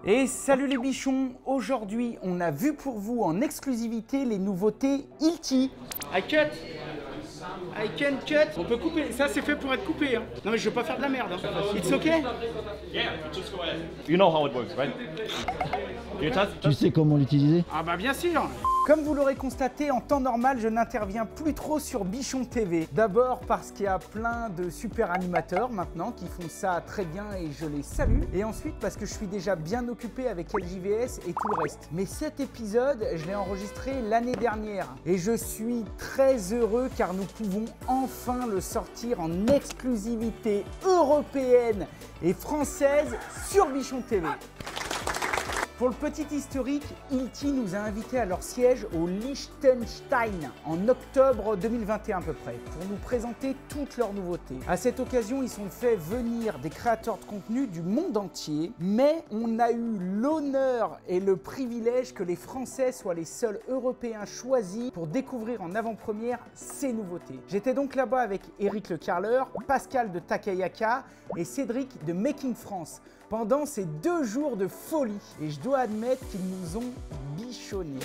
Et salut les bichons, aujourd'hui on a vu pour vous en exclusivité les nouveautés Hilti. I can cut. On peut couper, ça c'est fait pour être coupé. Hein. Non mais je veux pas faire de la merde. Hein. It's okay? Yeah, just go ahead. You know how it works, right? Tu sais comment l'utiliser? Ah bah bien sûr. Comme vous l'aurez constaté, en temps normal, je n'interviens plus trop sur Bichon TV. D'abord parce qu'il y a plein de super animateurs maintenant qui font ça très bien et je les salue. Et ensuite parce que je suis déjà bien occupé avec LJVS et tout le reste. Mais cet épisode, je l'ai enregistré l'année dernière. Et je suis très heureux car nous pouvons enfin le sortir en exclusivité européenne et française sur Bichon TV. Pour le petit historique, Hilti nous a invités à leur siège au Liechtenstein en octobre 2021 à peu près pour nous présenter toutes leurs nouveautés. À cette occasion, ils ont fait venir des créateurs de contenu du monde entier, mais on a eu l'honneur et le privilège que les Français soient les seuls Européens choisis pour découvrir en avant-première ces nouveautés. J'étais donc là-bas avec Eric Le Carleur, Pascal de Takayaka et Cédric de Making France pendant ces 2 jours de folie. Et je dois admettre qu'ils nous ont bichonnés.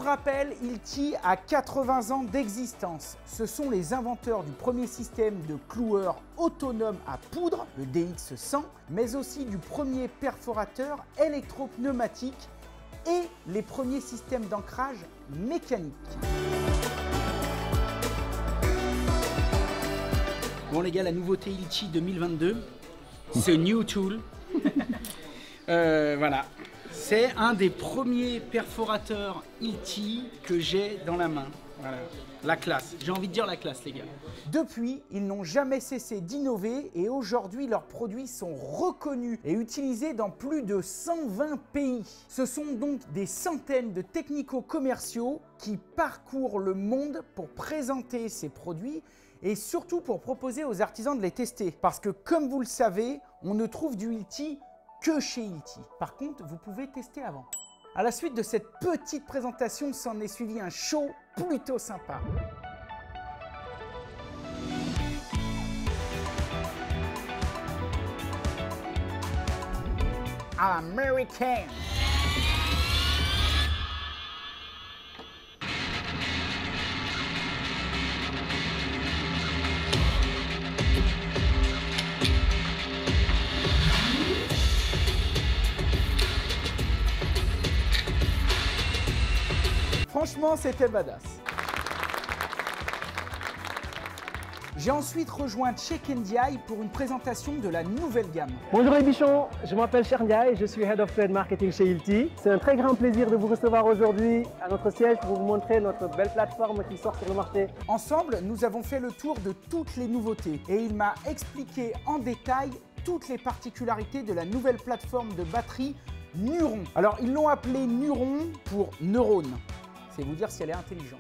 Rappel, Hilti a 80 ans d'existence. Ce sont les inventeurs du premier système de cloueur autonome à poudre, le DX100, mais aussi du premier perforateur électropneumatique et les premiers systèmes d'ancrage mécanique. Bon les gars, la nouveauté Hilti 2022, ce New Tool. Voilà. C'est un des premiers perforateurs Hilti que j'ai dans la main. Voilà, la classe. J'ai envie de dire la classe, les gars. Depuis, ils n'ont jamais cessé d'innover et aujourd'hui, leurs produits sont reconnus et utilisés dans plus de 120 pays. Ce sont donc des centaines de technico-commerciaux qui parcourent le monde pour présenter ces produits et surtout pour proposer aux artisans de les tester. Parce que, comme vous le savez, on ne trouve du Hilti que chez Hilti. Par contre, vous pouvez tester avant. À la suite de cette petite présentation, s'en est suivi un show plutôt sympa. American. Franchement, c'était badass. J'ai ensuite rejoint Check Ndiaye pour une présentation de la nouvelle gamme. Bonjour les bichons, je m'appelle Cheikh Ndiaye, je suis Head of Trade Marketing chez Hilti. C'est un très grand plaisir de vous recevoir aujourd'hui à notre siège pour vous montrer notre belle plateforme qui sort sur le marché. Ensemble, nous avons fait le tour de toutes les nouveautés et il m'a expliqué en détail toutes les particularités de la nouvelle plateforme de batterie Neuron. Alors, ils l'ont appelée Neuron pour neurone. C'est vous dire si elle est intelligente.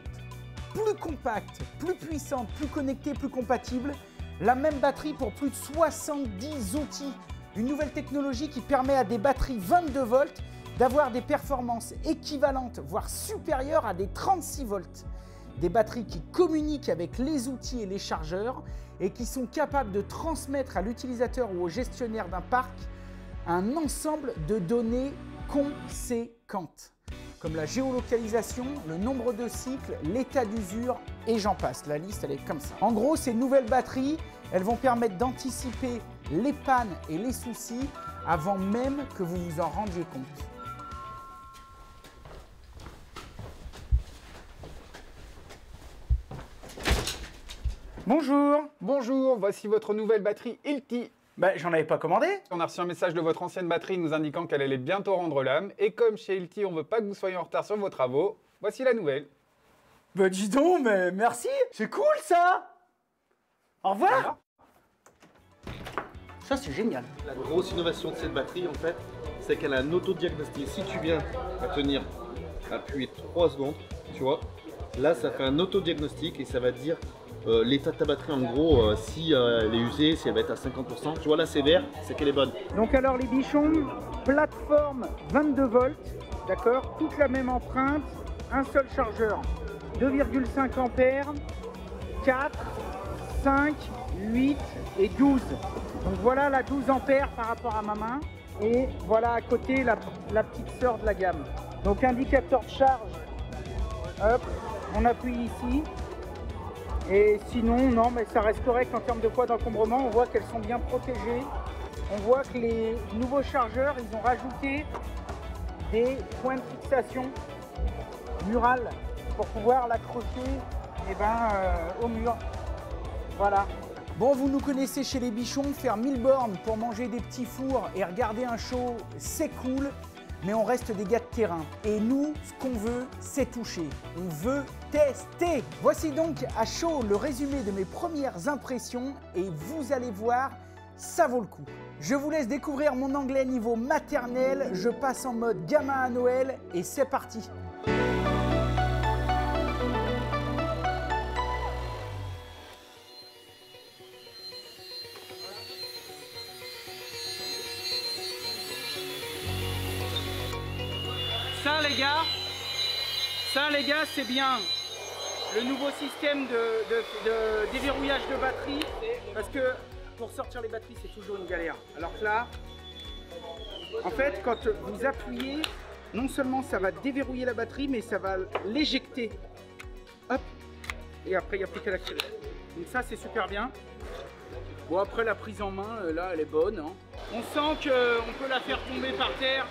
Plus compacte, plus puissante, plus connectée, plus compatible. La même batterie pour plus de 70 outils. Une nouvelle technologie qui permet à des batteries 22 volts d'avoir des performances équivalentes, voire supérieures à des 36 volts. Des batteries qui communiquent avec les outils et les chargeurs et qui sont capables de transmettre à l'utilisateur ou au gestionnaire d'un parc un ensemble de données conséquentes, comme la géolocalisation, le nombre de cycles, l'état d'usure et j'en passe. La liste, elle est comme ça. En gros, ces nouvelles batteries, elles vont permettre d'anticiper les pannes et les soucis avant même que vous vous en rendiez compte. Bonjour. Bonjour, voici votre nouvelle batterie Hilti. Bah, j'en avais pas commandé. On a reçu un message de votre ancienne batterie nous indiquant qu'elle allait bientôt rendre l'âme. Et comme chez Hilti, on ne veut pas que vous soyez en retard sur vos travaux, voici la nouvelle. Bah dis donc, mais merci. C'est cool ça. Au revoir. Ça c'est génial. La grosse innovation de cette batterie en fait, c'est qu'elle a un autodiagnostic. Si tu viens à tenir, appuyer 3 secondes, tu vois, Là, ça fait un autodiagnostic et ça va dire l'état de ta batterie en gros, si elle est usée, si elle va être à 50%. Tu vois là, c'est vert, c'est qu'elle est bonne. Donc alors les bichons, plateforme 22 volts, d'accord, toute la même empreinte, un seul chargeur, 2,5 ampères, 4, 5, 8 et 12. Donc voilà la 12 ampères par rapport à ma main. Et voilà à côté la petite sœur de la gamme. Donc indicateur de charge, hop, on appuie ici. Et sinon, non, mais ça reste correct en termes de poids d'encombrement. On voit qu'elles sont bien protégées. On voit que les nouveaux chargeurs, ils ont rajouté des points de fixation murales pour pouvoir l'accrocher au mur. Voilà. Bon, vous nous connaissez chez les bichons, faire 1000 bornes pour manger des petits fours et regarder un show, c'est cool, mais on reste des gars de terrain. Et nous, ce qu'on veut, c'est toucher. On veut tester. Voici donc à chaud le résumé de mes premières impressions et vous allez voir, ça vaut le coup. Je vous laisse découvrir mon anglais niveau maternel, je passe en mode gamin à Noël et c'est parti. Ça les gars, c'est bien le nouveau système de déverrouillage de batterie, parce que pour sortir les batteries c'est toujours une galère. Alors que là, en fait, quand vous appuyez, non seulement ça va déverrouiller la batterie, mais ça va l'éjecter. Hop, et après il n'y a plus qu'à l'activer. Donc ça c'est super bien. Bon, après la prise en main, là elle est bonne, hein. On sent qu'on peut la faire tomber par terre.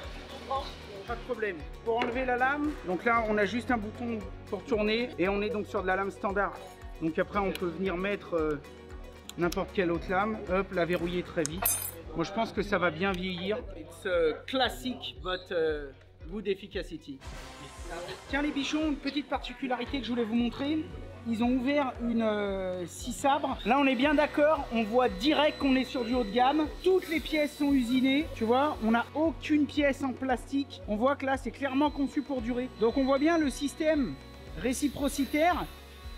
Pas de problème. Pour enlever la lame, donc là on a juste un bouton pour tourner et on est donc sur de la lame standard. Donc après on peut venir mettre n'importe quelle autre lame, hop, la verrouiller très vite. Moi je pense que ça va bien vieillir. It's classic but good efficacy. Tiens les bichons, une petite particularité que je voulais vous montrer. Ils ont ouvert une 6 sabres. Là, on est bien d'accord. On voit direct qu'on est sur du haut de gamme. Toutes les pièces sont usinées. Tu vois, on n'a aucune pièce en plastique. On voit que là, c'est clairement conçu pour durer. Donc, on voit bien le système réciprocitaire.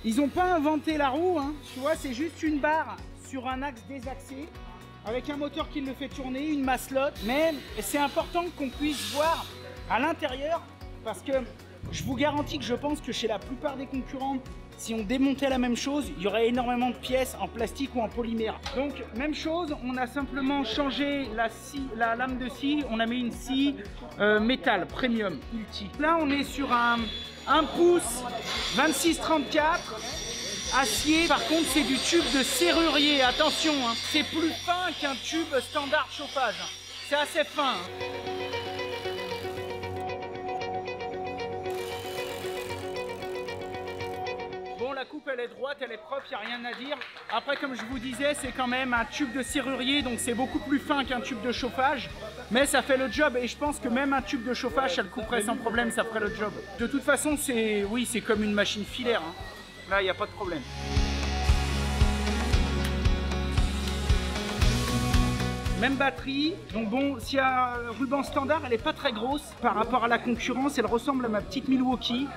Ils n'ont pas inventé la roue, hein. Tu vois, c'est juste une barre sur un axe désaxé avec un moteur qui le fait tourner, une masselotte. Mais c'est important qu'on puisse voir à l'intérieur parce que je vous garantis que je pense que chez la plupart des concurrents, si on démontait la même chose, il y aurait énormément de pièces en plastique ou en polymère. Donc, même chose, on a simplement changé la lame de scie, on a mis une scie métal premium Hilti. Là, on est sur un 1 pouce 26-34 acier. Par contre, c'est du tube de serrurier. Attention, hein, c'est plus fin qu'un tube standard chauffage. C'est assez fin. Hein. La coupe elle est droite, elle est propre, il n'y a rien à dire. Après comme je vous disais, c'est quand même un tube de serrurier, donc c'est beaucoup plus fin qu'un tube de chauffage. Mais ça fait le job et je pense que même un tube de chauffage, ça le couperait sans problème, ça ferait le job. De toute façon, c'est comme une machine filaire. Hein. Là, il n'y a pas de problème. Même batterie, donc bon, si un ruban standard, elle n'est pas très grosse par rapport à la concurrence, elle ressemble à ma petite Milwaukee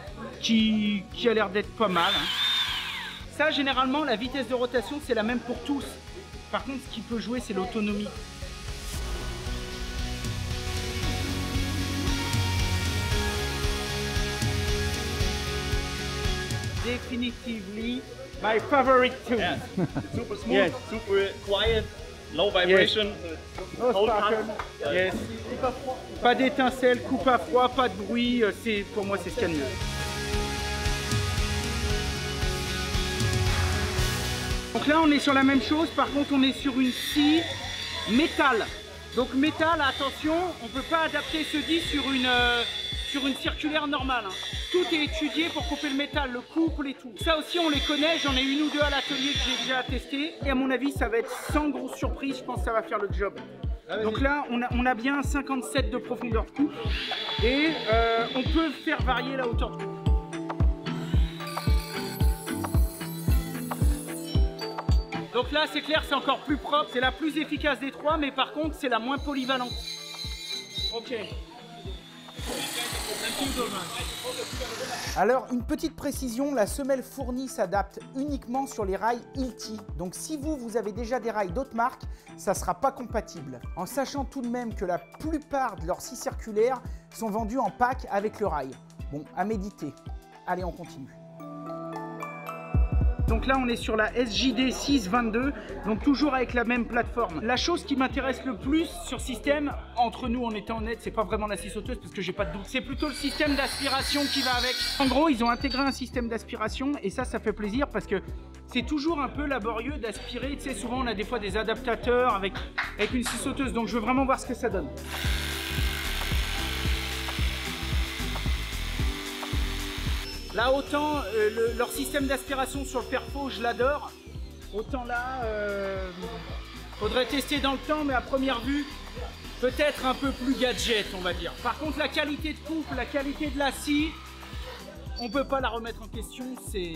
qui a l'air d'être pas mal. Hein. Ça, généralement, la vitesse de rotation, c'est la même pour tous. Par contre, ce qui peut jouer, c'est l'autonomie. Definitively my favorite tool. Yeah. Super smooth, Yes. super quiet, low vibration. No sparkle. Yes. Pas d'étincelle, coupe à froid, pas de bruit. Pour moi, c'est ce qu'il y a de mieux. Donc là, on est sur la même chose. Par contre, on est sur une scie métal. Donc métal, attention, on ne peut pas adapter ce disque sur une circulaire normale. Hein. Tout est étudié pour couper le métal, le couple et tout. Ça aussi, on les connaît. J'en ai une ou deux à l'atelier que j'ai déjà testé. Et à mon avis, ça va être sans grosse surprise. Je pense que ça va faire le job. Donc là, on a bien 57 de profondeur de coupe. Et on peut faire varier la hauteur de coupe. Donc là, c'est clair, c'est encore plus propre. C'est la plus efficace des trois, mais par contre, c'est la moins polyvalente. Ok. Alors, une petite précision, la semelle fournie s'adapte uniquement sur les rails Hilti. Donc si vous avez déjà des rails d'autres marques, ça ne sera pas compatible. En sachant tout de même que la plupart de leurs scies circulaires sont vendus en pack avec le rail. Bon, à méditer. Allez, on continue. Donc là, on est sur la SJD 622, donc toujours avec la même plateforme. La chose qui m'intéresse le plus sur système, entre nous en étant honnête, c'est pas vraiment la scie sauteuse parce que j'ai pas de doute, c'est plutôt le système d'aspiration qui va avec. En gros, ils ont intégré un système d'aspiration et ça fait plaisir parce que c'est toujours un peu laborieux d'aspirer. Tu sais, souvent on a des fois des adaptateurs avec une scie sauteuse, donc je veux vraiment voir ce que ça donne. Là, autant leur système d'aspiration sur le perfo, je l'adore. Autant là, faudrait tester dans le temps, mais à première vue, peut-être un peu plus gadget, on va dire. Par contre, la qualité de coupe, la qualité de la scie, on peut pas la remettre en question. C'est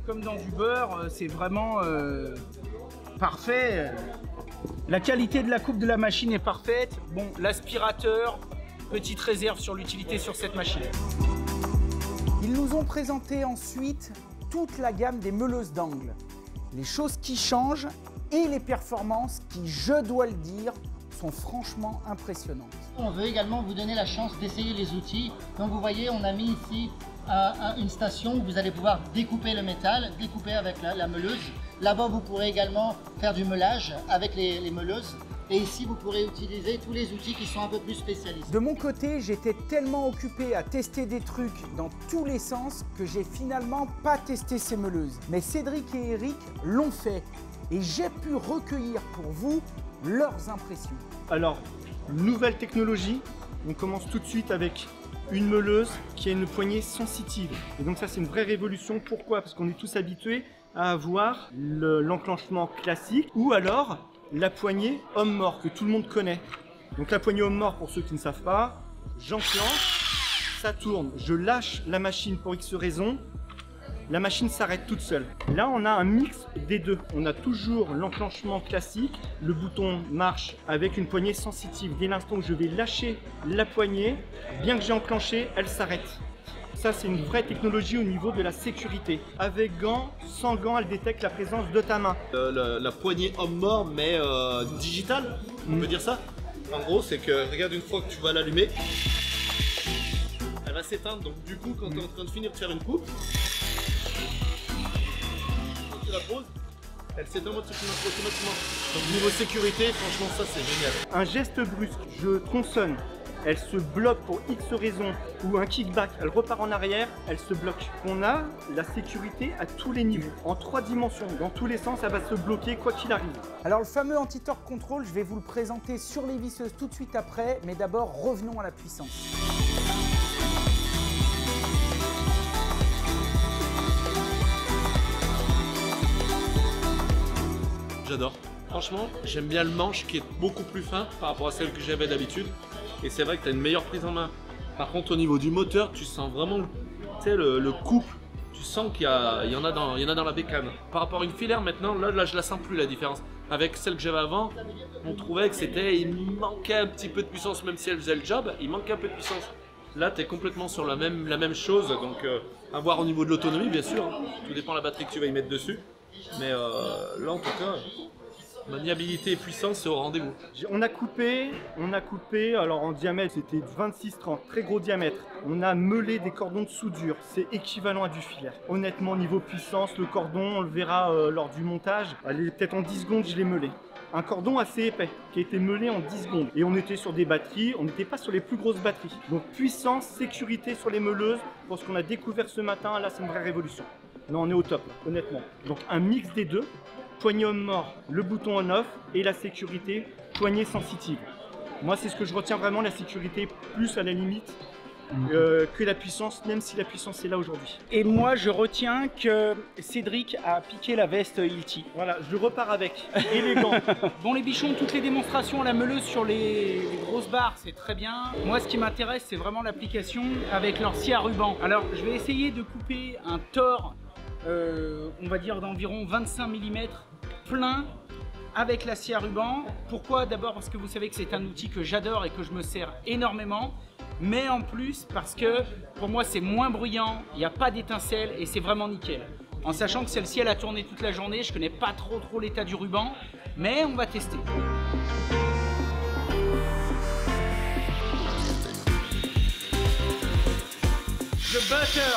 comme dans du beurre, c'est vraiment parfait. La qualité de la coupe de la machine est parfaite. Bon, l'aspirateur, petite réserve sur l'utilité sur cette machine. Ils nous ont présenté ensuite toute la gamme des meuleuses d'angle. Les choses qui changent et les performances qui, je dois le dire, sont franchement impressionnantes. On veut également vous donner la chance d'essayer les outils. Donc vous voyez, on a mis ici une station où vous allez pouvoir découper le métal, découper avec la meuleuse. Là-bas, vous pourrez également faire du meulage avec les meuleuses. Et ici, vous pourrez utiliser tous les outils qui sont un peu plus spécialisés. De mon côté, j'étais tellement occupé à tester des trucs dans tous les sens que j'ai finalement pas testé ces meuleuses. Mais Cédric et Eric l'ont fait et j'ai pu recueillir pour vous leurs impressions. Alors, nouvelle technologie, on commence tout de suite avec une meuleuse qui a une poignée sensitive. Et donc ça, c'est une vraie révolution. Pourquoi? Parce qu'on est tous habitués à avoir l'enclenchement classique ou alors la poignée homme-mort que tout le monde connaît. Donc la poignée homme-mort, pour ceux qui ne savent pas, j'enclenche, ça tourne, je lâche la machine pour X raison, la machine s'arrête toute seule. Là, on a un mix des deux. On a toujours l'enclenchement classique, le bouton marche avec une poignée sensitive. Dès l'instant où je vais lâcher la poignée, bien que j'ai enclenché, elle s'arrête. Ça, c'est une vraie technologie au niveau de la sécurité. Avec gants, sans gants, elle détecte la présence de ta main. La poignée homme-mort, mais digitale, on peut dire ça. En gros, c'est que, regarde, une fois que tu vas l'allumer, elle va s'éteindre. Donc du coup, quand tu es en train de finir de faire une coupe, quand tu la poses, elle s'éteint automatiquement. Donc niveau sécurité, franchement, ça c'est génial. Un geste brusque, je tronçonne. Elle se bloque pour X raison ou un kickback, elle repart en arrière, elle se bloque. On a la sécurité à tous les niveaux, en 3 dimensions, dans tous les sens, elle va se bloquer quoi qu'il arrive. Alors le fameux anti-torque control, je vais vous le présenter sur les visseuses tout de suite après, mais d'abord revenons à la puissance. J'adore. Franchement, j'aime bien le manche qui est beaucoup plus fin par rapport à celle que j'avais d'habitude. Et c'est vrai que tu as une meilleure prise en main. Par contre, au niveau du moteur, tu sens vraiment le couple. Tu sens qu'il y en a dans la bécane. Par rapport à une filaire maintenant, là je la sens plus la différence. Avec celle que j'avais avant, on trouvait que il manquait un petit peu de puissance, même si elle faisait le job, il manquait un peu de puissance. Là, tu es complètement sur la même chose. Donc, à voir au niveau de l'autonomie, bien sûr. Hein. Tout dépend de la batterie que tu vas y mettre dessus. Mais là, en tout cas, maniabilité et puissance, c'est au rendez-vous. On a coupé, alors en diamètre c'était 26-30, très gros diamètre. On a meulé des cordons de soudure, c'est équivalent à du filaire. Honnêtement, niveau puissance, le cordon, on le verra lors du montage, allez, peut-être en 10 secondes je l'ai meulé. Un cordon assez épais, qui a été meulé en 10 secondes. Et on était sur des batteries, on n'était pas sur les plus grosses batteries. Donc puissance, sécurité sur les meuleuses, pour ce qu'on a découvert ce matin, là c'est une vraie révolution. Là on est au top, honnêtement. Donc un mix des deux. Poignée homme-mort, le bouton on-off et la sécurité, poignée sensitive. Moi, c'est ce que je retiens vraiment, la sécurité, plus à la limite que la puissance, même si la puissance est là aujourd'hui. Et moi, je retiens que Cédric a piqué la veste Hilti. Voilà, je repars avec, élégant. Bon les bichons, toutes les démonstrations à la meuleuse sur les grosses barres, c'est très bien. Moi, ce qui m'intéresse, c'est vraiment l'application avec leur scie à ruban. Alors, je vais essayer de couper un tore, on va dire d'environ 25 mm plein avec la scie à ruban. Pourquoi? D'abord parce que vous savez que c'est un outil que j'adore et que je me sers énormément. mais en plus parce que pour moi c'est moins bruyant, il n'y a pas d'étincelle et c'est vraiment nickel. En sachant que celle-ci elle a tourné toute la journée, je connais pas trop l'état du ruban, mais on va tester. The butter.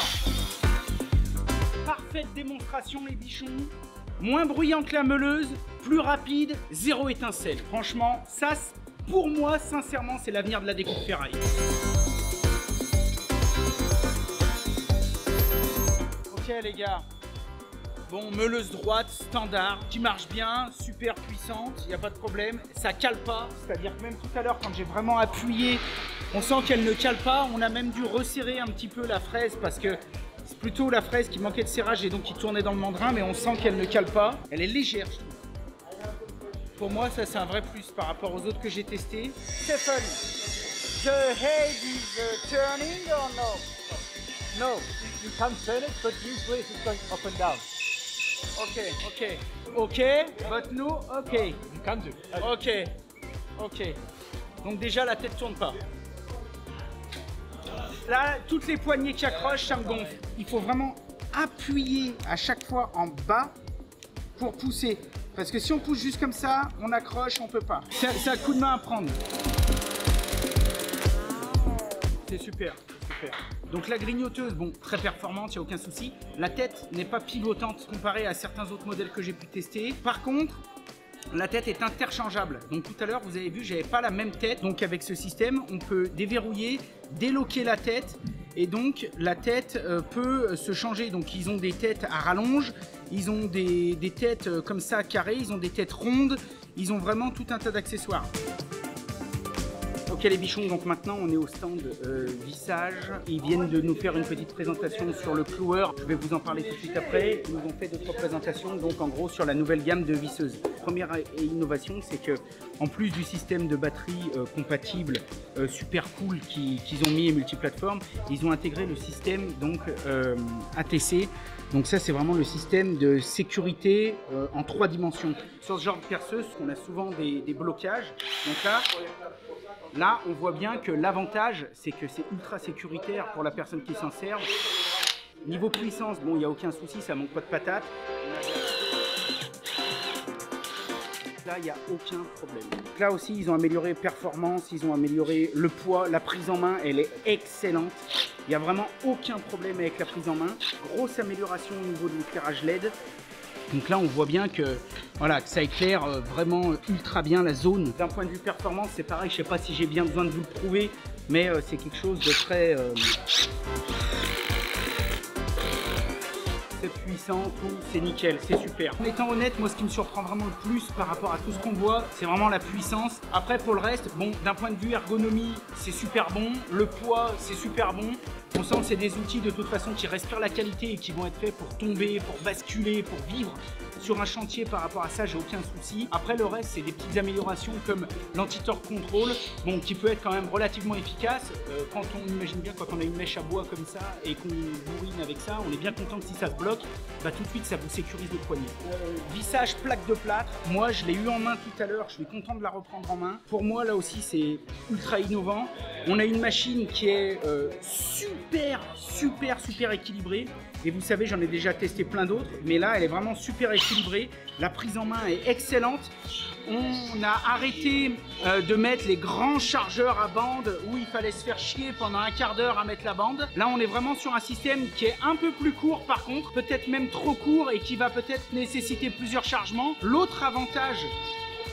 Parfaite démonstration les bichons. Moins bruyant que la meuleuse, plus rapide, zéro étincelle. Franchement, ça, pour moi, sincèrement, c'est l'avenir de la découpe ferraille. Ok les gars. Bon, meuleuse droite, standard, qui marche bien, super puissante, il n'y a pas de problème. Ça cale pas, c'est-à-dire que même tout à l'heure, quand j'ai vraiment appuyé, on sent qu'elle ne cale pas. On a même dû resserrer un petit peu la fraise parce que c'est plutôt la fraise qui manquait de serrage et donc qui tournait dans le mandrin, mais on sent qu'elle ne cale pas. Elle est légère, je trouve. Pour moi, ça c'est un vrai plus par rapport aux autres que j'ai testés. Stéphane, the head is turning or no? No, you can't turn it, but usually it's going up and down. Ok, but no, ok. You can do. Ok. Donc déjà la tête tourne pas. Là, toutes les poignées qui accrochent, ça me gonfle. Il faut vraiment appuyer à chaque fois en bas pour pousser. Parce que si on pousse juste comme ça, on accroche, on peut pas. C'est un coup de main à prendre. C'est super. Donc la grignoteuse, bon, très performante, il n'y a aucun souci. La tête n'est pas pivotante comparée à certains autres modèles que j'ai pu tester. Par contre, la tête est interchangeable. Donc tout à l'heure, vous avez vu, j'avais pas la même tête. Donc avec ce système, on peut déverrouiller, déloquer la tête. Et donc la tête peut se changer. Donc ils ont des têtes à rallonge, ils ont des têtes comme ça carrées, ils ont des têtes rondes. Ils ont vraiment tout un tas d'accessoires. Ok les bichons, donc maintenant on est au stand vissage. Ils viennent de nous faire une petite présentation sur le cloueur. Je vais vous en parler tout de suite après. Ils nous ont fait d'autres présentations, donc en gros sur la nouvelle gamme de visseuses. Première innovation, c'est que en plus du système de batterie compatible super cool qu'ils ont mis et multiplateforme, ils ont intégré le système donc ATC. Donc ça c'est vraiment le système de sécurité en 3 dimensions. Sur ce genre de perceuse, on a souvent des blocages. Donc là, on voit bien que l'avantage, c'est que c'est ultra sécuritaire pour la personne qui s'en sert. Niveau puissance, bon, il n'y a aucun souci, ça manque pas de patate. Là, il n'y a aucun problème. Là aussi, ils ont amélioré performance, ils ont amélioré le poids, la prise en main, elle est excellente. Il n'y a vraiment aucun problème avec la prise en main. Grosse amélioration au niveau de l'éclairage LED. Donc là, on voit bien que, voilà, que ça éclaire vraiment ultra bien la zone. D'un point de vue performance, c'est pareil, je ne sais pas si j'ai bien besoin de vous le prouver, mais c'est quelque chose de très... c'est puissant, tout, c'est nickel, c'est super. En étant honnête, moi ce qui me surprend vraiment le plus par rapport à tout ce qu'on voit, c'est vraiment la puissance. Après pour le reste, bon, d'un point de vue ergonomie, c'est super bon. Le poids, c'est super bon. On sent que c'est des outils de toute façon qui respirent la qualité et qui vont être faits pour tomber, pour basculer, pour vivre. Sur un chantier par rapport à ça, j'ai aucun souci. Après le reste, c'est des petites améliorations comme l'anti-torque control, bon, qui peut être quand même relativement efficace. Quand on imagine bien, quand on a une mèche à bois comme ça et qu'on bourrine avec ça, on est bien content que si ça se bloque, bah, tout de suite ça vous sécurise le poignet. Vissage plaque de plâtre, moi je l'ai eu en main tout à l'heure, je suis content de la reprendre en main. Pour moi là aussi c'est ultra innovant. On a une machine qui est super équilibrée. Et vous savez, j'en ai déjà testé plein d'autres, mais là, elle est vraiment super équilibrée. La prise en main est excellente. On a arrêté de mettre les grands chargeurs à bande où il fallait se faire chier pendant un quart d'heure à mettre la bande. Là, on est vraiment sur un système qui est un peu plus court par contre, peut-être même trop court et qui va peut-être nécessiter plusieurs chargements. L'autre avantage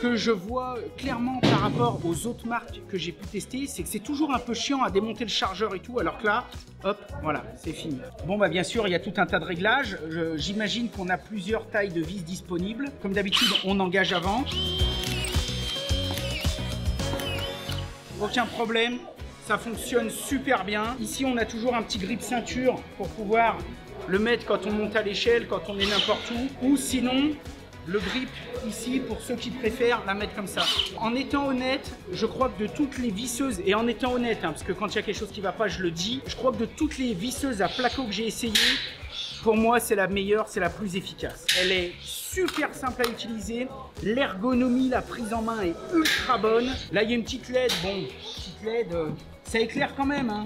que je vois clairement par rapport aux autres marques que j'ai pu tester, c'est que c'est toujours un peu chiant à démonter le chargeur et tout, alors que là, hop, voilà, c'est fini. Bon, bah bien sûr, il y a tout un tas de réglages. J'imagine qu'on a plusieurs tailles de vis disponibles. Comme d'habitude, on engage avant. Aucun problème, ça fonctionne super bien. Ici, on a toujours un petit grip ceinture pour pouvoir le mettre quand on monte à l'échelle, quand on est n'importe où, ou sinon, le grip ici pour ceux qui préfèrent la mettre comme ça. En étant honnête, je crois que de toutes les visseuses, et en étant honnête, parce que quand il y a quelque chose qui ne va pas, je le dis, je crois que de toutes les visseuses à placo que j'ai essayé, pour moi c'est la meilleure, c'est la plus efficace. Elle est super simple à utiliser, l'ergonomie, la prise en main est ultra bonne. Là il y a une petite LED, bon, petite LED, Ça éclaire quand même, hein.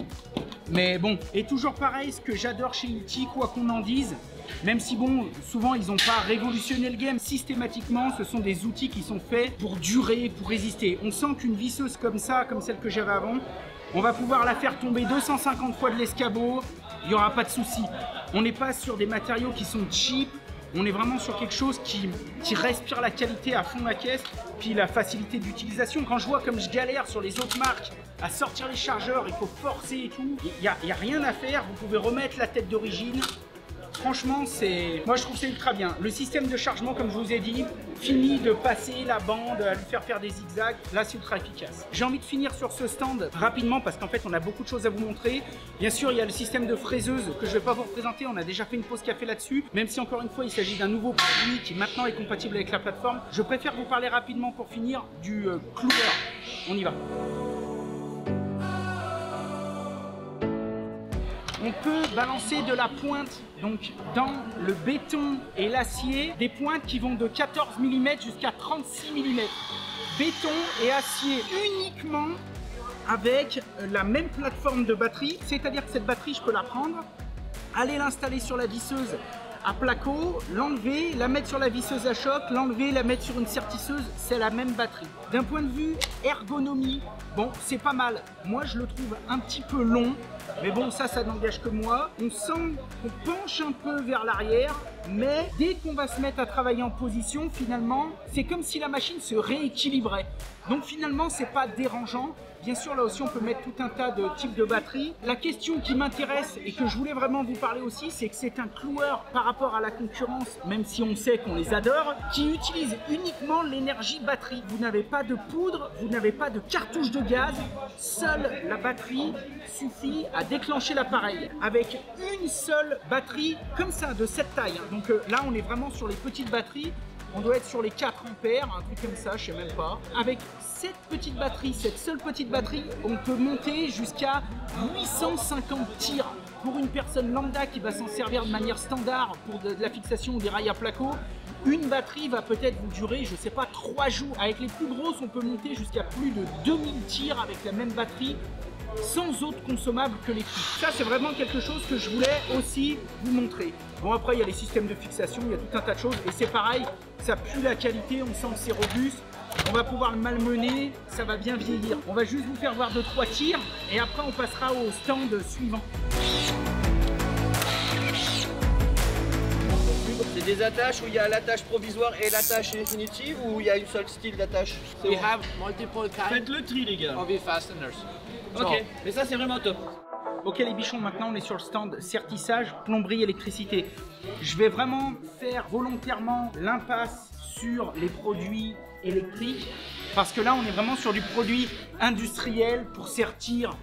Mais bon, et toujours pareil, ce que j'adore chez Hilti, quoi qu'on en dise, même si bon, souvent ils n'ont pas révolutionné le game, systématiquement ce sont des outils qui sont faits pour durer, pour résister. On sent qu'une visseuse comme ça, comme celle que j'avais avant, on va pouvoir la faire tomber 250 fois de l'escabeau, il n'y aura pas de souci. On n'est pas sur des matériaux qui sont cheap, on est vraiment sur quelque chose qui respire la qualité à fond la caisse, puis la facilité d'utilisation. Quand je vois comme je galère sur les autres marques à sortir les chargeurs, il faut forcer et tout, il n'y a rien à faire, vous pouvez remettre la tête d'origine. Franchement, moi je trouve c'est ultra bien. Le système de chargement, comme je vous ai dit, fini de passer la bande, à lui faire des zigzags, là c'est ultra efficace. J'ai envie de finir sur ce stand rapidement parce qu'en fait on a beaucoup de choses à vous montrer. Bien sûr, il y a le système de fraiseuse que je ne vais pas vous représenter, on a déjà fait une pause café là-dessus. Même si encore une fois il s'agit d'un nouveau produit qui maintenant est compatible avec la plateforme, je préfère vous parler rapidement pour finir du cloueur. On y va. On peut balancer de la pointe donc dans le béton et l'acier, des pointes qui vont de 14 mm jusqu'à 36 mm. Béton et acier uniquement avec la même plateforme de batterie, c'est-à-dire que cette batterie, je peux la prendre, aller l'installer sur la visseuse à placo, l'enlever, la mettre sur la visseuse à choc, l'enlever, la mettre sur une sertisseuse, c'est la même batterie. D'un point de vue ergonomie, bon, c'est pas mal. Moi, je le trouve un petit peu long, mais bon, ça n'engage que moi. On sent qu'on penche un peu vers l'arrière, mais dès qu'on va se mettre à travailler en position, finalement, c'est comme si la machine se rééquilibrait. Donc finalement, c'est pas dérangeant. Bien sûr, là aussi, on peut mettre tout un tas de types de batteries. La question qui m'intéresse et que je voulais vraiment vous parler aussi, c'est que c'est un cloueur par rapport à la concurrence, même si on sait qu'on les adore, qui utilise uniquement l'énergie batterie. Vous n'avez pas de poudre, vous n'avez pas de cartouche de gaz. Seule la batterie suffit à déclencher l'appareil. Avec une seule batterie comme ça, de cette taille. Donc là, on est vraiment sur les petites batteries. On doit être sur les 4 ampères, un truc comme ça, je sais même pas. Avec cette petite batterie, cette seule petite batterie, on peut monter jusqu'à 850 tirs. Pour une personne lambda qui va s'en servir de manière standard pour de la fixation ou des rails à placo, une batterie va peut-être vous durer, je sais pas, 3 jours. Avec les plus grosses, on peut monter jusqu'à plus de 2000 tirs avec la même batterie, sans autre consommable que les clips. Ça, c'est vraiment quelque chose que je voulais aussi vous montrer. Bon, après, il y a les systèmes de fixation, il y a tout un tas de choses. Et c'est pareil, ça pue la qualité, on sent que c'est robuste. On va pouvoir le malmener, ça va bien vieillir. On va juste vous faire voir 2-3 tirs et après, on passera au stand suivant. C'est des attaches où il y a l'attache provisoire et l'attache définitive ou il y a une seule style d'attache? We have multiple kinds. Faites le tri, les gars. Of fasteners. Ok, mais ça c'est vraiment top. Ok les bichons, maintenant on est sur le stand sertissage, plomberie, électricité. Je vais vraiment faire volontairement l'impasse sur les produits électriques parce que là on est vraiment sur du produit industriel pour sertir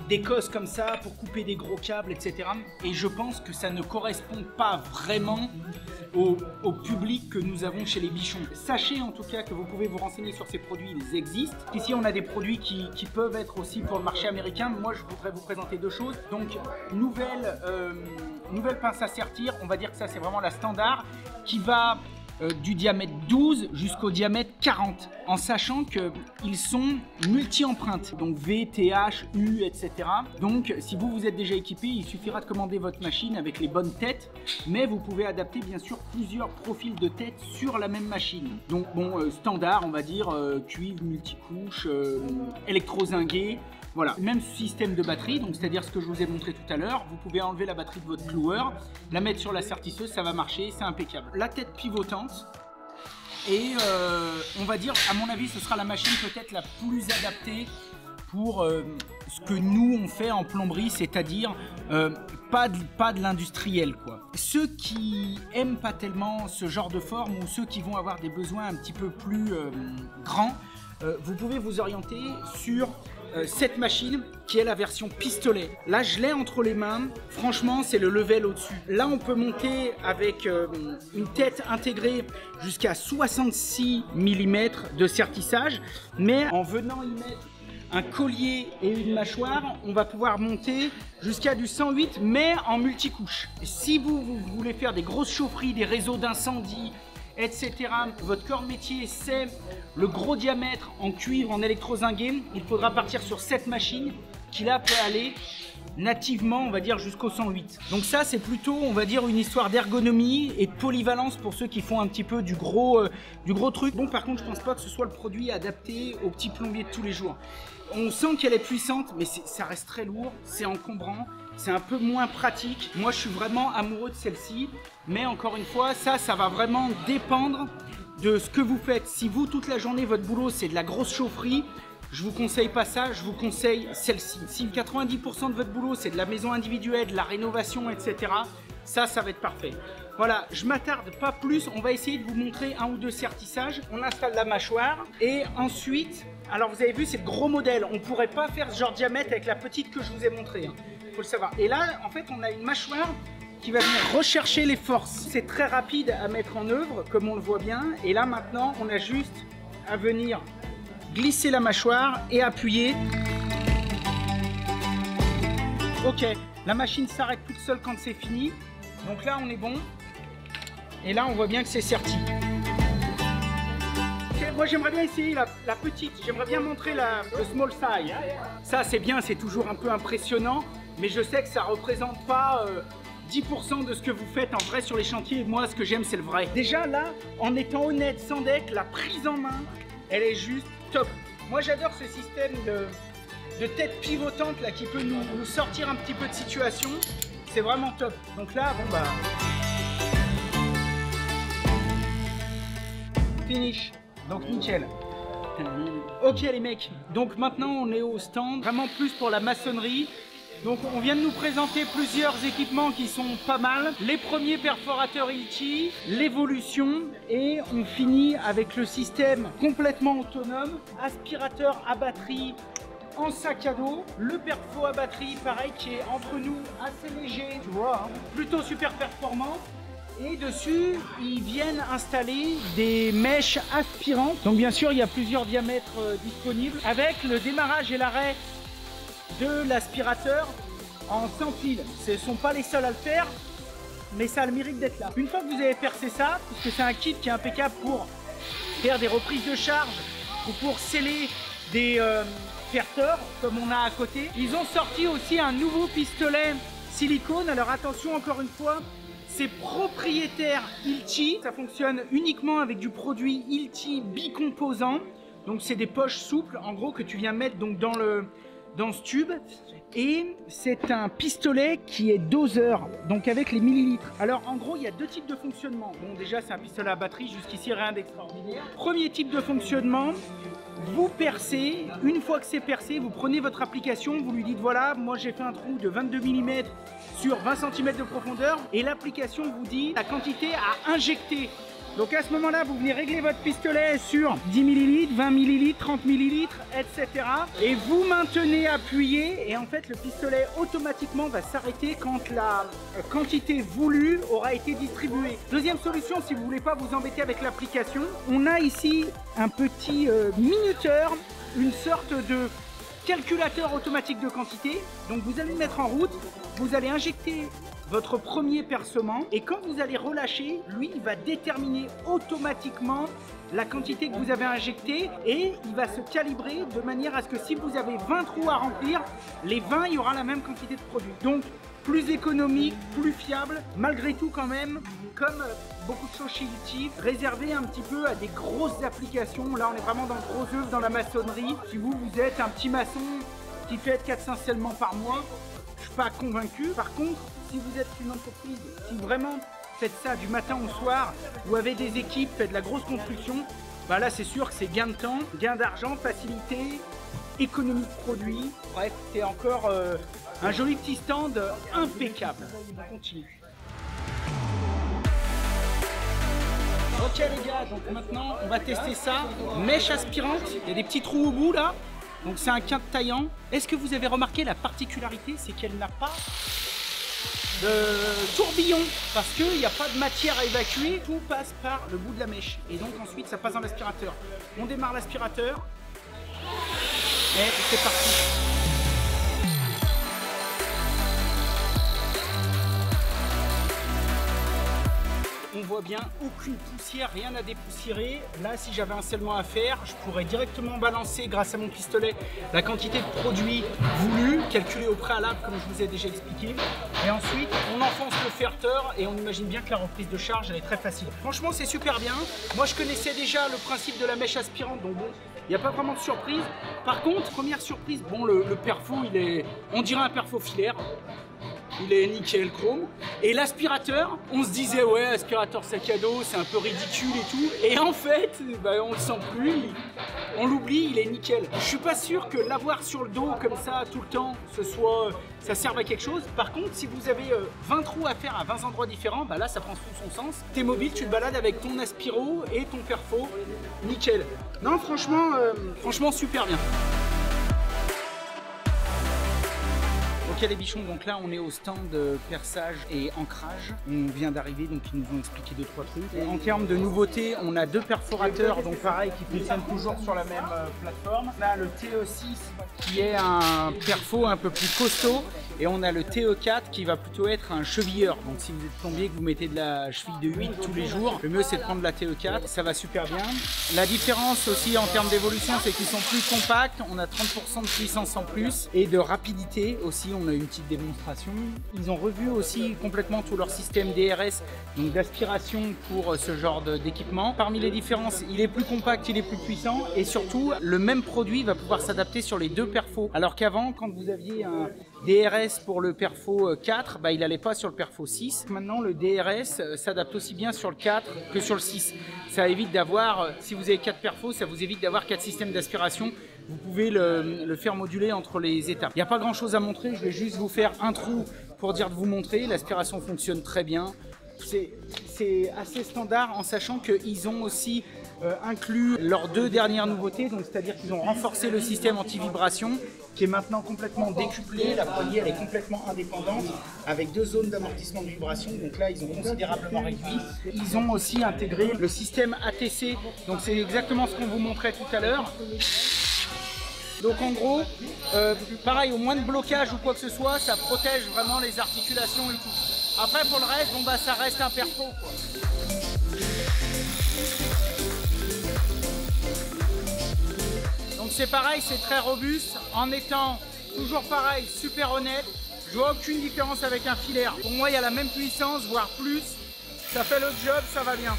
des cosses comme ça, pour couper des gros câbles, etc. Et je pense que ça ne correspond pas vraiment au public que nous avons chez les bichons. Sachez en tout cas que vous pouvez vous renseigner sur ces produits, ils existent. Ici on a des produits qui peuvent être aussi pour le marché américain. Moi je voudrais vous présenter 2 choses. Donc nouvelle pince à sertir, on va dire que ça c'est vraiment la standard qui va du diamètre 12 jusqu'au diamètre 40, en sachant qu'ils sont multi-empreintes, donc V, TH, U, etc. Donc si vous êtes déjà équipé, il suffira de commander votre machine avec les bonnes têtes, mais vous pouvez adapter bien sûr plusieurs profils de tête sur la même machine. Donc bon, standard, on va dire, cuivre, multicouche, électrozingué. Voilà, même système de batterie, donc c'est-à-dire ce que je vous ai montré tout à l'heure. Vous pouvez enlever la batterie de votre cloueur, la mettre sur la sertisseuse, ça va marcher, c'est impeccable. La tête pivotante, et on va dire, à mon avis, ce sera la machine peut-être la plus adaptée pour ce que nous on fait en plomberie, c'est-à-dire pas de l'industriel quoi. Ceux qui aiment pas tellement ce genre de forme ou ceux qui vont avoir des besoins un petit peu plus grands, vous pouvez vous orienter sur cette machine qui est la version pistolet. Là je l'ai entre les mains, franchement c'est le level au-dessus. Là on peut monter avec une tête intégrée jusqu'à 66 mm de sertissage, mais en venant y mettre un collier et une mâchoire, on va pouvoir monter jusqu'à du 108 mais en multicouche. Si vous voulez faire des grosses chaufferies, des réseaux d'incendie, etc. Votre corps de métier, c'est le gros diamètre en cuivre, en électrozingué. Il faudra partir sur cette machine qui là peut aller nativement, on va dire, jusqu'au 108. Donc ça, c'est plutôt, on va dire, une histoire d'ergonomie et de polyvalence pour ceux qui font un petit peu du gros truc. Bon, par contre, je pense pas que ce soit le produit adapté aux petits plombiers de tous les jours. On sent qu'elle est puissante, mais ça reste très lourd, c'est encombrant, c'est un peu moins pratique. Moi, je suis vraiment amoureux de celle-ci, mais encore une fois, ça va vraiment dépendre de ce que vous faites. Si vous, toute la journée, votre boulot, c'est de la grosse chaufferie, je vous conseille pas ça, je vous conseille celle-ci. Si 90% de votre boulot, c'est de la maison individuelle, de la rénovation, etc., ça va être parfait. Voilà, je m'attarde pas plus, on va essayer de vous montrer un ou deux sertissages. On installe la mâchoire et ensuite, alors vous avez vu, c'est le gros modèle. On pourrait pas faire ce genre de diamètre avec la petite que je vous ai montré, hein. Faut le savoir. Et là, en fait, on a une mâchoire qui va venir rechercher les forces. C'est très rapide à mettre en œuvre, comme on le voit bien. Et là, maintenant, on a juste à venir glisser la mâchoire et appuyer. Ok, la machine s'arrête toute seule quand c'est fini. Donc là, on est bon. Et là, on voit bien que c'est serti. Okay, moi, j'aimerais bien essayer la petite. J'aimerais bien montrer le small size. Ça, c'est bien, c'est toujours un peu impressionnant. Mais je sais que ça ne représente pas 10% de ce que vous faites en vrai sur les chantiers. Moi, ce que j'aime, c'est le vrai. Déjà, là, en étant honnête, sans deck, la prise en main, elle est juste top. Moi, j'adore ce système de tête pivotante là, qui peut nous sortir un petit peu de situation. C'est vraiment top. Donc là, bon bah... Finish. Donc nickel. Ok les mecs, donc maintenant on est au stand, vraiment plus pour la maçonnerie. Donc on vient de nous présenter plusieurs équipements qui sont pas mal. Les premiers perforateurs Hilti, l'évolution et on finit avec le système complètement autonome, aspirateur à batterie en sac à dos, le perfo à batterie pareil qui est entre nous assez léger, tu vois, hein, plutôt super performant. Et dessus, ils viennent installer des mèches aspirantes. Donc bien sûr, il y a plusieurs diamètres disponibles avec le démarrage et l'arrêt de l'aspirateur en sans fil. Ce ne sont pas les seuls à le faire, mais ça a le mérite d'être là. Une fois que vous avez percé ça, puisque c'est un kit qui est impeccable pour faire des reprises de charge ou pour sceller des ferteurs comme on a à côté, ils ont sorti aussi un nouveau pistolet silicone. Alors attention, encore une fois, c'est propriétaire Hilti. Ça fonctionne uniquement avec du produit Hilti bicomposant. Donc c'est des poches souples en gros que tu viens mettre donc dans ce tube. Et c'est un pistolet qui est doseur, donc avec les millilitres. Alors en gros, il y a deux types de fonctionnement. Bon, déjà, c'est un pistolet à batterie, jusqu'ici rien d'extraordinaire. Premier type de fonctionnement, vous percez. Une fois que c'est percé, vous prenez votre application, vous lui dites voilà, moi j'ai fait un trou de 22 mm sur 20 cm de profondeur. Et l'application vous dit la quantité à injecter. Donc à ce moment-là, vous venez régler votre pistolet sur 10 ml, 20 ml, 30 ml, etc. Et vous maintenez appuyé et en fait le pistolet automatiquement va s'arrêter quand la quantité voulue aura été distribuée. Deuxième solution, si vous ne voulez pas vous embêter avec l'application, on a ici un petit minuteur, une sorte de calculateur automatique de quantité. Donc vous allez le mettre en route, vous allez injecter votre premier percement et quand vous allez relâcher, lui il va déterminer automatiquement la quantité que vous avez injectée et il va se calibrer de manière à ce que si vous avez 20 trous à remplir, les 20 il y aura la même quantité de produit. Donc plus économique, plus fiable, malgré tout quand même, comme beaucoup de choses chez Hilti, réservé un petit peu à des grosses applications. Là on est vraiment dans le gros œuvre, dans la maçonnerie. Si vous êtes un petit maçon qui fait 400 scellements par mois, je suis pas convaincu. Par contre, si vous êtes une entreprise qui vraiment faites ça du matin au soir ou avez des équipes, faites de la grosse construction, bah là c'est sûr que c'est gain de temps, gain d'argent, facilité, économie de produits. Bref, c'est encore un joli petit stand impeccable. On continue. Ok les gars, donc maintenant on va tester ça. Mèche aspirante, il y a des petits trous au bout là. Donc c'est un quinte taillant. Est-ce que vous avez remarqué la particularité, c'est qu'elle n'a pas de tourbillon parce qu'il n'y a pas de matière à évacuer, tout passe par le bout de la mèche et donc ensuite ça passe dans l'aspirateur. On démarre l'aspirateur et c'est parti. On voit voit bien, aucune poussière, rien à dépoussiérer. Là, si j'avais un scellement à faire, je pourrais directement balancer grâce à mon pistolet la quantité de produit voulu, calculé au préalable comme je vous ai déjà expliqué. Et ensuite, on enfonce le ferteur et on imagine bien que la reprise de charge, elle est très facile. Franchement, c'est super bien. Moi, je connaissais déjà le principe de la mèche aspirante, donc bon, il n'y a pas vraiment de surprise. Par contre, première surprise, bon, le perfo, il est, on dirait un perfo filaire. Il est nickel chrome. Et l'aspirateur, on se disait ouais, aspirateur sac à dos, c'est un peu ridicule et tout. Et en fait, bah, on le sent plus, on l'oublie, il est nickel. Je suis pas sûr que l'avoir sur le dos comme ça tout le temps, ça serve à quelque chose. Par contre, si vous avez 20 trous à faire à 20 endroits différents, bah là ça prend tout son sens. T'es mobile, tu te balades avec ton aspiro et ton perfo, nickel. Non, franchement super bien. Ok les bichons, donc là on est au stand de perçage et ancrage. On vient d'arriver, donc ils nous ont expliqué 2-3 trucs. Et en termes de nouveautés, on a 2 perforateurs, donc pareil, qui fonctionnent toujours sur la même plateforme. On a le TE6 qui est un perfo un peu plus costaud. Et on a le TE4 qui va plutôt être un chevilleur. Donc si vous êtes plombier, que vous mettez de la cheville de 8 tous les jours, le mieux c'est de prendre la TE4, ça va super bien. La différence aussi en termes d'évolution, c'est qu'ils sont plus compacts, on a 30% de puissance en plus et de rapidité aussi, on a une petite démonstration. Ils ont revu aussi complètement tout leur système DRS, donc d'aspiration pour ce genre d'équipement. Parmi les différences, il est plus compact, il est plus puissant et surtout le même produit va pouvoir s'adapter sur les 2 perfos. Alors qu'avant, quand vous aviez un DRS pour le perfo 4, bah, il n'allait pas sur le perfo 6. Maintenant, le DRS s'adapte aussi bien sur le 4 que sur le 6. Ça évite d'avoir, si vous avez 4 perfos, ça vous évite d'avoir 4 systèmes d'aspiration. Vous pouvez le faire moduler entre les étapes. Il n'y a pas grand chose à montrer, je vais juste vous faire un trou pour dire de vous montrer. L'aspiration fonctionne très bien. C'est assez standard en sachant qu'ils ont aussi inclus leurs 2 dernières nouveautés, donc c'est-à-dire qu'ils ont renforcé le système anti-vibration qui est maintenant complètement décuplé, la poignée elle est complètement indépendante avec 2 zones d'amortissement de vibration, donc là ils ont considérablement réduit. Ils ont aussi intégré le système ATC, donc c'est exactement ce qu'on vous montrait tout à l'heure. Donc en gros, pareil, au moins de blocage ou quoi que ce soit, ça protège vraiment les articulations et tout. Après pour le reste, bon bah ça reste un perfo quoi. Donc c'est pareil, c'est très robuste, en étant toujours pareil, super honnête. Je vois aucune différence avec un filaire. Pour moi, il y a la même puissance, voire plus. Ça fait le job, ça va bien.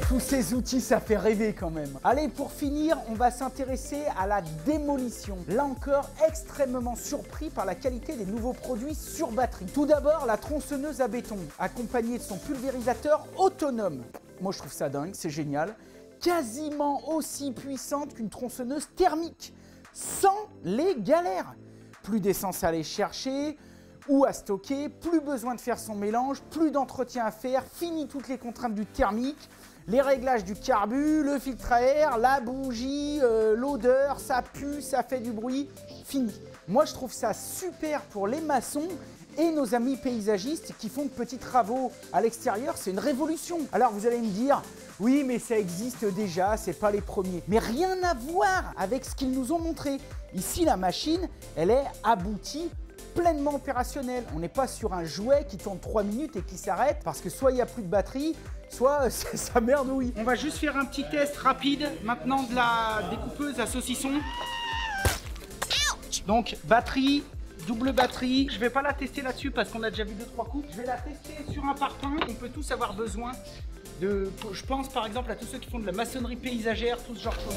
Tous ces outils, ça fait rêver quand même. Allez, pour finir, on va s'intéresser à la démolition. Là encore, extrêmement surpris par la qualité des nouveaux produits sur batterie. Tout d'abord, la tronçonneuse à béton, accompagnée de son pulvérisateur autonome. Moi, je trouve ça dingue, c'est génial. Quasiment aussi puissante qu'une tronçonneuse thermique, sans les galères. Plus d'essence à aller chercher ou à stocker, plus besoin de faire son mélange, plus d'entretien à faire, fini toutes les contraintes du thermique, les réglages du carbu, le filtre à air, la bougie, l'odeur, ça pue, ça fait du bruit, fini. Moi je trouve ça super pour les maçons et nos amis paysagistes qui font de petits travaux à l'extérieur, c'est une révolution. Alors vous allez me dire, oui mais ça existe déjà, c'est pas les premiers. Mais rien à voir avec ce qu'ils nous ont montré. Ici la machine, elle est aboutie, pleinement opérationnelle. On n'est pas sur un jouet qui tourne 3 minutes et qui s'arrête parce que soit il n'y a plus de batterie, soit ça merdouille. On va juste faire un petit test rapide maintenant de la découpeuse à saucisson. Donc batterie, double batterie. Je vais pas la tester là-dessus parce qu'on a déjà vu 2-3 coups. Je vais la tester sur un parpaing. On peut tous avoir besoin de... Je pense par exemple à tous ceux qui font de la maçonnerie paysagère, tout ce genre de choses.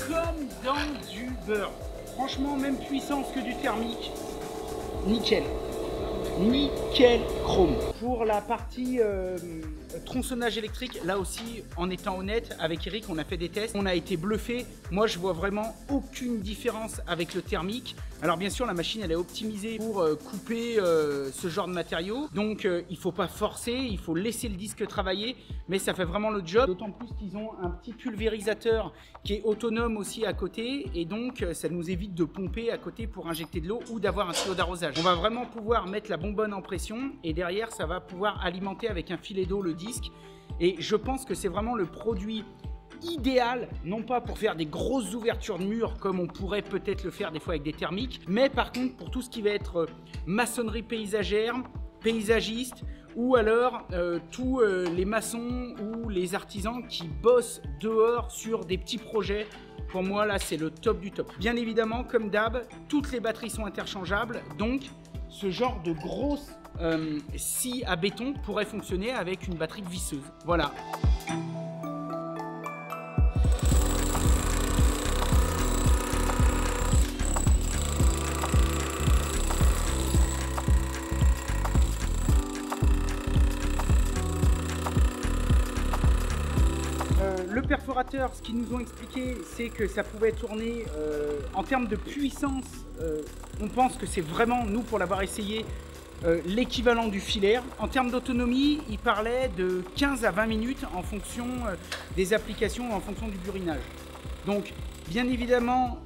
Comme dans du beurre. Franchement, même puissance que du thermique. Nickel. Nickel chrome. Pour la partie tronçonnage électrique, là aussi, en étant honnête, avec Eric, on a fait des tests. On a été bluffé. Moi, je vois vraiment aucune différence avec le thermique. Alors bien sûr la machine elle est optimisée pour couper ce genre de matériaux, donc il faut pas forcer, il faut laisser le disque travailler, mais ça fait vraiment le job, d'autant plus qu'ils ont un petit pulvérisateur qui est autonome aussi à côté, et donc ça nous évite de pomper à côté pour injecter de l'eau ou d'avoir un tuyau d'arrosage. On va vraiment pouvoir mettre la bonbonne en pression et derrière ça va pouvoir alimenter avec un filet d'eau le disque, et je pense que c'est vraiment le produit idéal, non pas pour faire des grosses ouvertures de murs comme on pourrait peut-être le faire des fois avec des thermiques, mais par contre pour tout ce qui va être maçonnerie paysagère, paysagiste, ou alors tous les maçons ou les artisans qui bossent dehors sur des petits projets. Pour moi là c'est le top du top. Bien évidemment comme d'hab, toutes les batteries sont interchangeables, donc ce genre de grosse scie à béton pourrait fonctionner avec une batterie visseuse. Voilà. Le perforateur, ce qu'ils nous ont expliqué, c'est que ça pouvait tourner en termes de puissance. On pense que c'est vraiment, nous pour l'avoir essayé, l'équivalent du filaire. En termes d'autonomie, ils parlaient de 15 à 20 minutes en fonction des applications, en fonction du burinage. Donc, bien évidemment,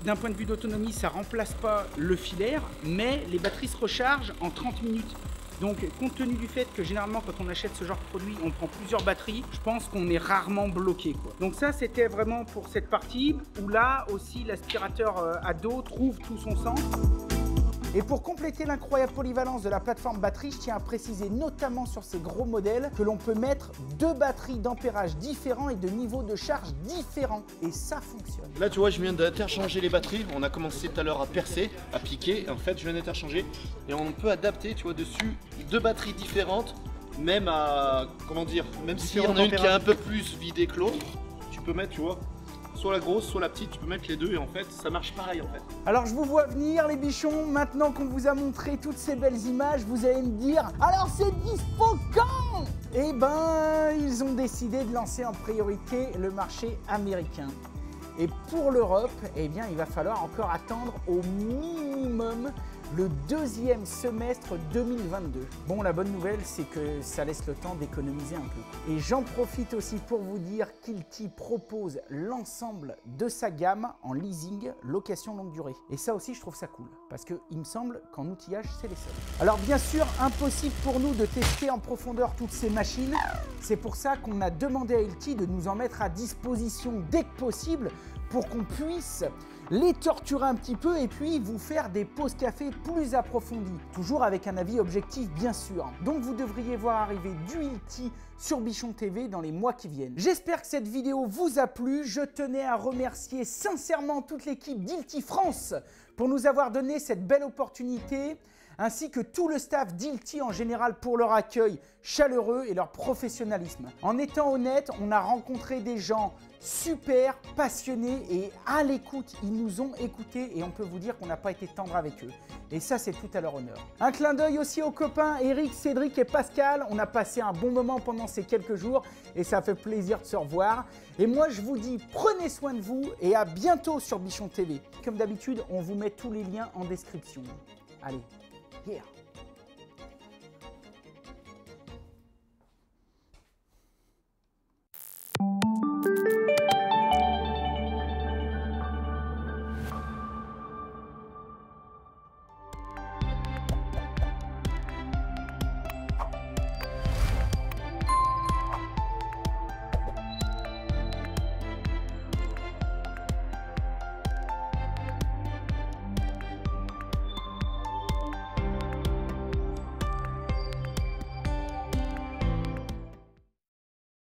d'un point de vue d'autonomie, ça ne remplace pas le filaire, mais les batteries se rechargent en 30 minutes. Donc, compte tenu du fait que généralement, quand on achète ce genre de produit, on prend plusieurs batteries, je pense qu'on est rarement bloqué, quoi. Donc ça, c'était vraiment pour cette partie où là aussi, l'aspirateur à dos trouve tout son sens. Et pour compléter l'incroyable polyvalence de la plateforme batterie, je tiens à préciser notamment sur ces gros modèles que l'on peut mettre 2 batteries d'ampérage différents et de niveau de charge différents. Et ça fonctionne. Là tu vois, je viens d'interchanger les batteries. On a commencé tout à l'heure à percer, à piquer. En fait, je viens d'interchanger. Et on peut adapter, tu vois, dessus 2 batteries différentes. Même à, comment dire, même s'il y en a une qui est un peu plus vidée que l'autre, tu peux mettre, tu vois, soit la grosse, soit la petite, tu peux mettre les deux et en fait, ça marche pareil en fait. Alors je vous vois venir les bichons, maintenant qu'on vous a montré toutes ces belles images, vous allez me dire « Alors c'est dispo quand ?» Eh ben, ils ont décidé de lancer en priorité le marché américain. Et pour l'Europe, eh bien, il va falloir encore attendre au minimum le 2e semestre 2022. Bon, la bonne nouvelle, c'est que ça laisse le temps d'économiser un peu. Et j'en profite aussi pour vous dire qu'Ilty propose l'ensemble de sa gamme en leasing, location longue durée. Et ça aussi, je trouve ça cool, parce qu'il me semble qu'en outillage, c'est les seuls. Alors bien sûr, impossible pour nous de tester en profondeur toutes ces machines. C'est pour ça qu'on a demandé à Ilty de nous en mettre à disposition dès que possible, pour qu'on puisse les torturer un petit peu et puis vous faire des pauses café plus approfondies. Toujours avec un avis objectif bien sûr. Donc vous devriez voir arriver du Ilty sur Bichon TV dans les mois qui viennent. J'espère que cette vidéo vous a plu. Je tenais à remercier sincèrement toute l'équipe d'Ilty France pour nous avoir donné cette belle opportunité, ainsi que tout le staff d'Ilty en général pour leur accueil chaleureux et leur professionnalisme. En étant honnête, on a rencontré des gens super passionnés et à l'écoute. Ils nous ont écoutés et on peut vous dire qu'on n'a pas été tendre avec eux. Et ça, c'est tout à leur honneur. Un clin d'œil aussi aux copains Eric, Cédric et Pascal. On a passé un bon moment pendant ces quelques jours et ça fait plaisir de se revoir. Et moi, je vous dis, prenez soin de vous et à bientôt sur Bichon TV. Comme d'habitude, on vous met tous les liens en description. Allez, yeah!